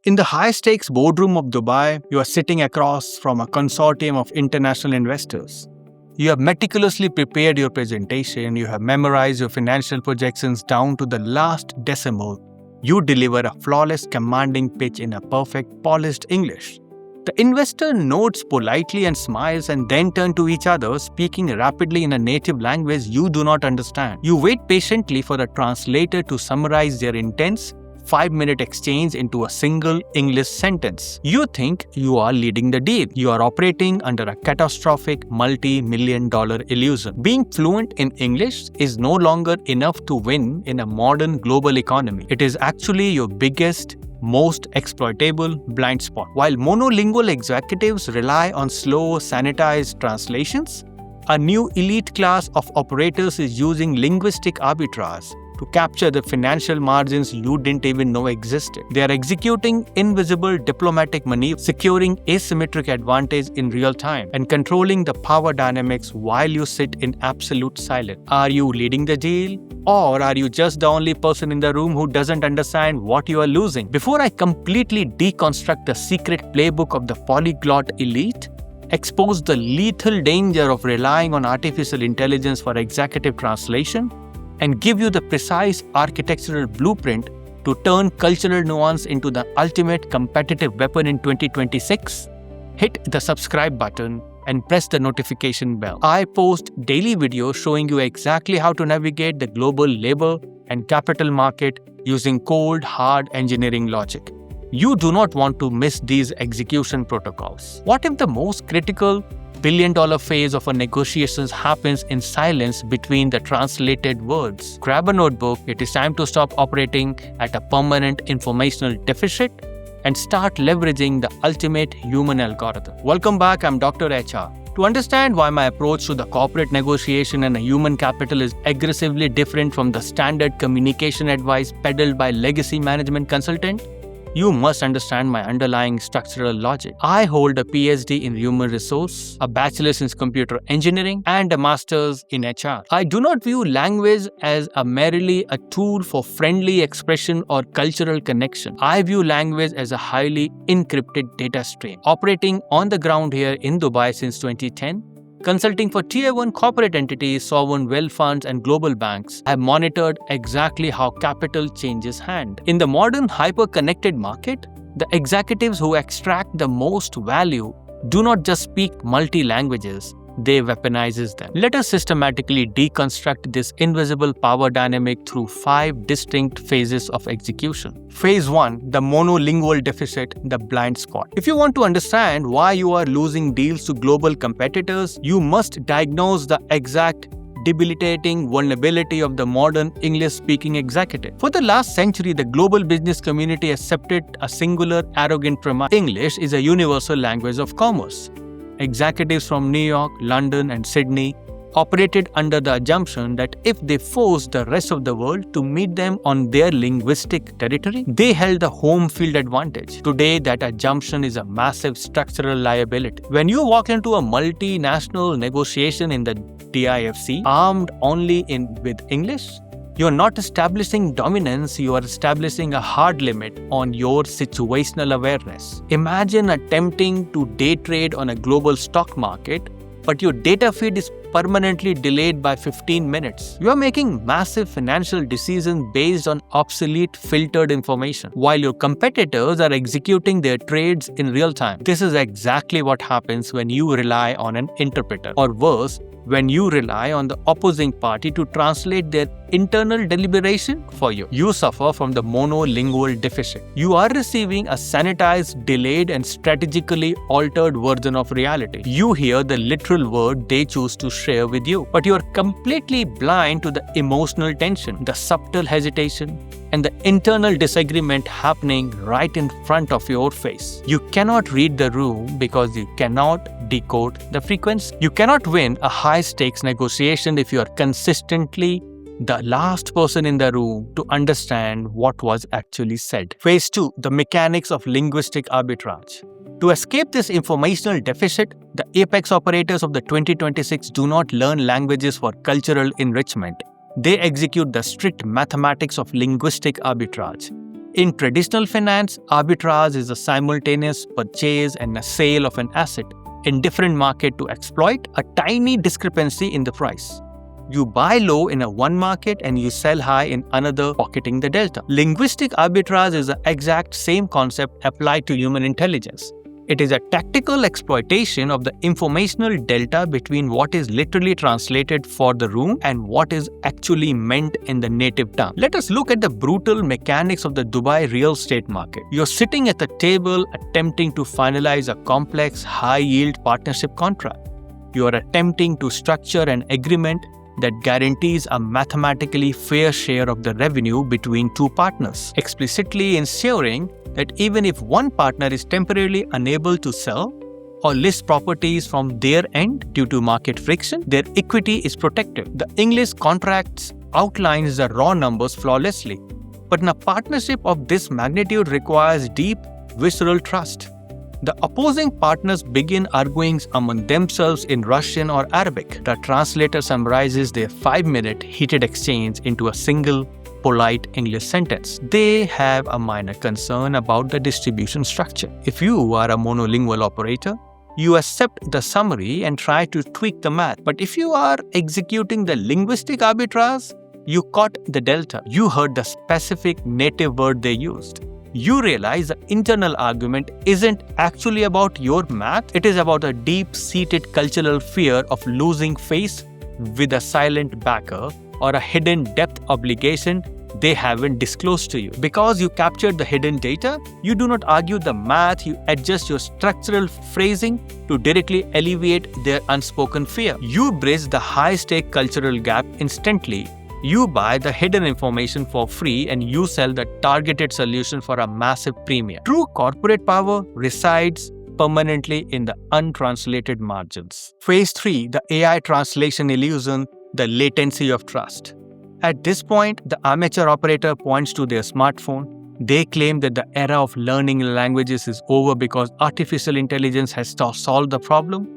In the high-stakes boardroom of Dubai, you are sitting across from a consortium of international investors. You have meticulously prepared your presentation, you have memorized your financial projections down to the last decimal. You deliver a flawless, commanding pitch in a perfect, polished English. The investor nods politely and smiles and then turn to each other, speaking rapidly in a native language you do not understand. You wait patiently for the translator to summarize their intense, 5-minute exchange into a single English sentence. You think you are leading the deal. You are operating under a catastrophic multi-million-dollar illusion. Being fluent in English is no longer enough to win in a modern global economy. It is actually your biggest, most exploitable blind spot. While monolingual executives rely on slow, sanitized translations, a new elite class of operators is using linguistic arbitrage to capture the financial margins you didn't even know existed. They are executing invisible diplomatic maneuvers, securing asymmetric advantage in real time, and controlling the power dynamics while you sit in absolute silence. Are you leading the deal? Or are you just the only person in the room who doesn't understand what you are losing? Before I completely deconstruct the secret playbook of the polyglot elite, expose the lethal danger of relying on artificial intelligence for executive translation, and give you the precise architectural blueprint to turn cultural nuance into the ultimate competitive weapon in 2026, hit the subscribe button and press the notification bell. I post daily videos showing you exactly how to navigate the global labor and capital market using cold, hard engineering logic. You do not want to miss these execution protocols. What if the most critical billion-dollar phase of a negotiations happens in silence between the translated words? Grab a notebook. It is time to stop operating at a permanent informational deficit and start leveraging the ultimate human algorithm. Welcome back, I'm Dr. HR. To understand why my approach to the corporate negotiation and a human capital is aggressively different from the standard communication advice peddled by legacy management consultant, you must understand my underlying structural logic. I hold a PhD in human resource, a bachelor's in computer engineering, and a master's in HR. I do not view language as merely a tool for friendly expression or cultural connection. I view language as a highly encrypted data stream. Operating on the ground here in Dubai since 2010, consulting for Tier 1 corporate entities, sovereign wealth funds, and global banks, I have monitored exactly how capital changes hand. In the modern hyper-connected market, the executives who extract the most value do not just speak multi-languages, they weaponizes them. Let us systematically deconstruct this invisible power dynamic through 5 distinct phases of execution. Phase 1, the monolingual deficit, the blind spot. If you want to understand why you are losing deals to global competitors, you must diagnose the exact debilitating vulnerability of the modern English-speaking executive. For the last century, the global business community accepted a singular, arrogant premise: English is a universal language of commerce. Executives from New York, London, and Sydney operated under the assumption that if they forced the rest of the world to meet them on their linguistic territory, they held the home field advantage. Today, that assumption is a massive structural liability. When you walk into a multinational negotiation in the DIFC, armed only with English, you are not establishing dominance, you are establishing a hard limit on your situational awareness. Imagine attempting to day trade on a global stock market, but your data feed is permanently delayed by 15 minutes. You are making massive financial decisions based on obsolete filtered information, while your competitors are executing their trades in real time. This is exactly what happens when you rely on an interpreter, or worse, when you rely on the opposing party to translate their internal deliberation for you. You suffer from the monolingual deficit. You are receiving a sanitized, delayed, and strategically altered version of reality. You hear the literal word they choose to share with you, but you are completely blind to the emotional tension, the subtle hesitation, and the internal disagreement happening right in front of your face. You cannot read the room because you cannot decode the frequency. You cannot win a high-stakes negotiation if you are consistently the last person in the room to understand what was actually said. Phase 2, the mechanics of linguistic arbitrage. To escape this informational deficit, the apex operators of the 2026 do not learn languages for cultural enrichment. They execute the strict mathematics of linguistic arbitrage. In traditional finance, arbitrage is a simultaneous purchase and a sale of an asset in different market to exploit a tiny discrepancy in the price. You buy low in one market and you sell high in another, pocketing the delta. Linguistic arbitrage is the exact same concept applied to human intelligence. It is a tactical exploitation of the informational delta between what is literally translated for the room and what is actually meant in the native tongue. Let us look at the brutal mechanics of the Dubai real estate market. You're sitting at the table attempting to finalize a complex, high-yield partnership contract. You are attempting to structure an agreement that guarantees a mathematically fair share of the revenue between two partners, explicitly ensuring that even if one partner is temporarily unable to sell or list properties from their end due to market friction, their equity is protected. The English contracts outlines the raw numbers flawlessly, but a partnership of this magnitude requires deep, visceral trust. The opposing partners begin arguing among themselves in Russian or Arabic. The translator summarizes their 5-minute heated exchange into a single, polite English sentence. They have a minor concern about the distribution structure. If you are a monolingual operator, you accept the summary and try to tweak the math. But if you are executing the linguistic arbitrage, you caught the delta. You heard the specific native word they used. You realize the internal argument isn't actually about your math, it is about a deep-seated cultural fear of losing face with a silent backer or a hidden debt obligation they haven't disclosed to you. Because you captured the hidden data, you do not argue the math, you adjust your structural phrasing to directly alleviate their unspoken fear. You bridge the high-stake cultural gap instantly. You buy the hidden information for free and you sell the targeted solution for a massive premium. True corporate power resides permanently in the untranslated margins. Phase 3, the AI translation illusion, the latency of trust. At this point, the amateur operator points to their smartphone. They claim that the era of learning languages is over because artificial intelligence has solved the problem.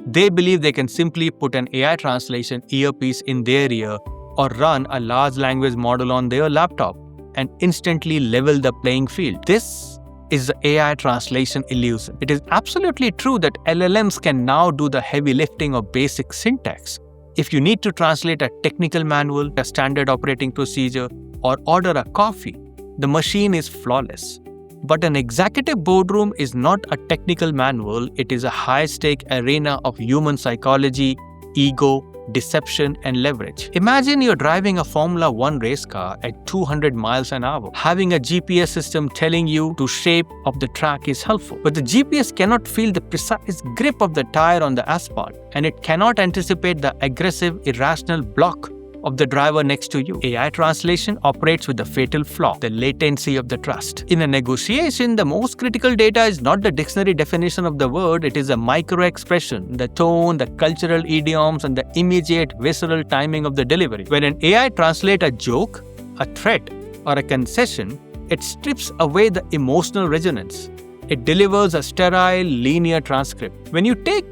They believe they can simply put an AI translation earpiece in their ear or run a large language model on their laptop and instantly level the playing field. This is the AI translation illusion. It is absolutely true that LLMs can now do the heavy lifting of basic syntax. If you need to translate a technical manual, a standard operating procedure, or order a coffee, the machine is flawless. But an executive boardroom is not a technical manual, it is a high-stake arena of human psychology, ego, deception, and leverage. Imagine you're driving a Formula 1 race car at 200 miles an hour. Having a GPS system telling you the shape of the track is helpful, but the GPS cannot feel the precise grip of the tire on the asphalt, and it cannot anticipate the aggressive, irrational block of the driver next to you. AI translation operates with the fatal flaw, the latency of the trust. In a negotiation, the most critical data is not the dictionary definition of the word, it is a micro-expression, the tone, the cultural idioms, and the immediate visceral timing of the delivery. When an AI translates a joke, a threat, or a concession, it strips away the emotional resonance. It delivers a sterile, linear transcript. When you take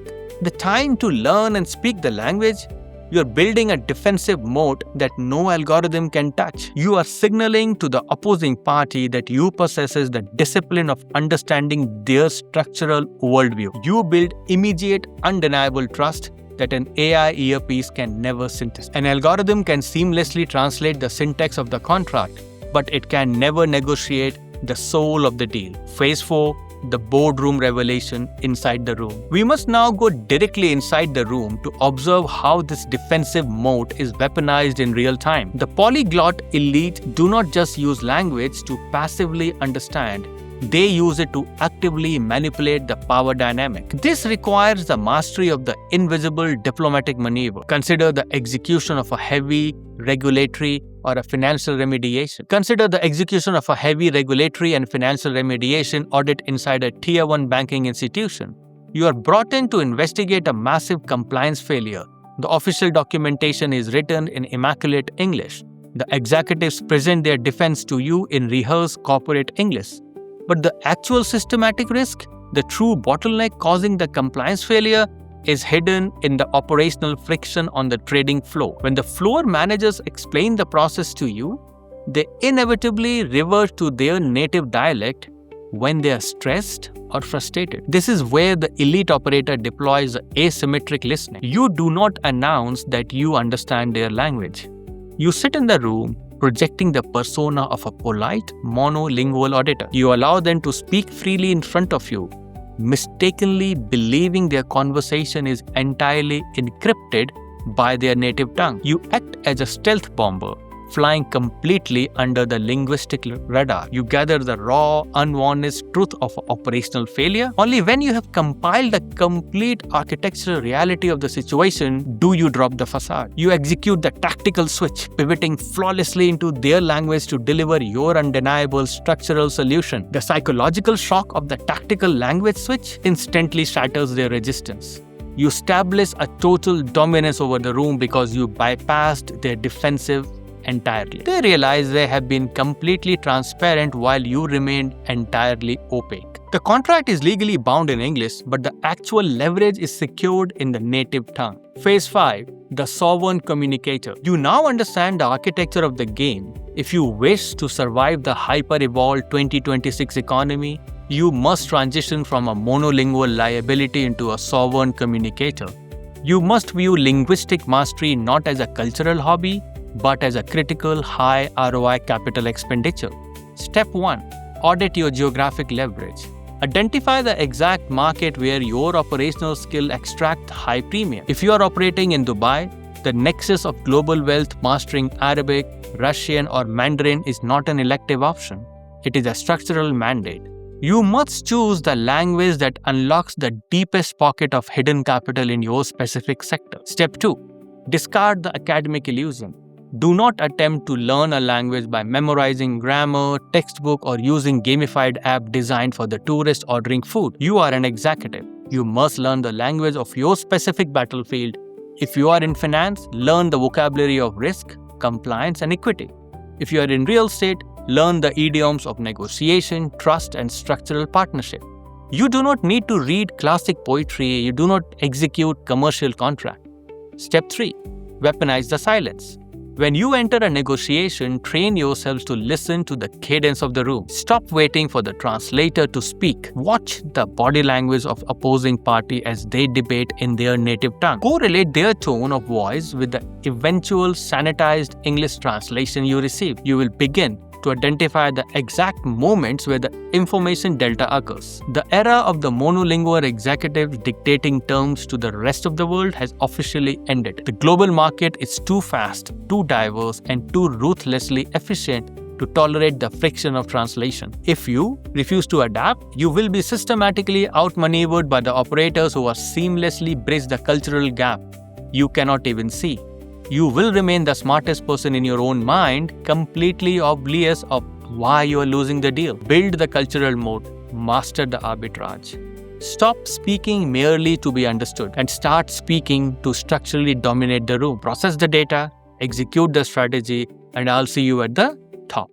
the time to learn and speak the language, you're building a defensive moat that no algorithm can touch. You are signaling to the opposing party that you possess the discipline of understanding their structural worldview. You build immediate, undeniable trust that an AI earpiece can never synthesize. An algorithm can seamlessly translate the syntax of the contract, but it can never negotiate the soul of the deal. Phase 4. The boardroom revelation inside the room. We must now go directly inside the room to observe how this defensive moat is weaponized in real time. The polyglot elite do not just use language to passively understand, they use it to actively manipulate the power dynamic. This requires the mastery of the invisible diplomatic maneuver. Consider the execution of a heavy regulatory or a financial remediation. Consider the execution of a heavy regulatory and financial remediation audit inside a Tier 1 banking institution. You are brought in to investigate a massive compliance failure. The official documentation is written in immaculate English. The executives present their defense to you in rehearsed corporate English. But the actual systematic risk, the true bottleneck causing the compliance failure, is hidden in the operational friction on the trading floor. When the floor managers explain the process to you, they inevitably revert to their native dialect when they are stressed or frustrated. This is where the elite operator deploys asymmetric listening. You do not announce that you understand their language. You sit in the room projecting the persona of a polite, monolingual auditor. You allow them to speak freely in front of you, mistakenly believing their conversation is entirely encrypted by their native tongue. You act as a stealth bomber, flying completely under the linguistic radar. You gather the raw, unvarnished truth of operational failure. Only when you have compiled the complete architectural reality of the situation do you drop the facade. You execute the tactical switch, pivoting flawlessly into their language to deliver your undeniable structural solution. The psychological shock of the tactical language switch instantly shatters their resistance. You establish a total dominance over the room because you bypassed their defensive entirely. They realize they have been completely transparent while you remained entirely opaque. The contract is legally bound in English, but the actual leverage is secured in the native tongue. Phase 5. The sovereign communicator. You now understand the architecture of the game. If you wish to survive the hyper-evolved 2026 economy, you must transition from a monolingual liability into a sovereign communicator. You must view linguistic mastery not as a cultural hobby, but as a critical high ROI capital expenditure. Step 1. Audit your geographic leverage. Identify the exact market where your operational skill extracts high premium. If you are operating in Dubai, the nexus of global wealth mastering Arabic, Russian, or Mandarin is not an elective option. It is a structural mandate. You must choose the language that unlocks the deepest pocket of hidden capital in your specific sector. Step 2. Discard the academic illusion. Do not attempt to learn a language by memorizing grammar, textbook, or using gamified app designed for the tourist ordering food. You are an executive. You must learn the language of your specific battlefield. If you are in finance, learn the vocabulary of risk, compliance, and equity. If you are in real estate, learn the idioms of negotiation, trust, and structural partnership. You do not need to read classic poetry. You do not execute commercial contract. Step 3. Weaponize the silence. When you enter a negotiation, train yourselves to listen to the cadence of the room. Stop waiting for the translator to speak. Watch the body language of opposing party as they debate in their native tongue. Correlate their tone of voice with the eventual sanitized English translation you receive. You will begin to identify the exact moments where the information delta occurs. The era of the monolingual executives dictating terms to the rest of the world has officially ended. The global market is too fast, too diverse, and too ruthlessly efficient to tolerate the friction of translation. If you refuse to adapt, you will be systematically outmaneuvered by the operators who are seamlessly bridge the cultural gap you cannot even see. You will remain the smartest person in your own mind, completely oblivious of why you are losing the deal. Build the cultural moat, master the arbitrage. Stop speaking merely to be understood and start speaking to structurally dominate the room. Process the data, execute the strategy, and I'll see you at the top.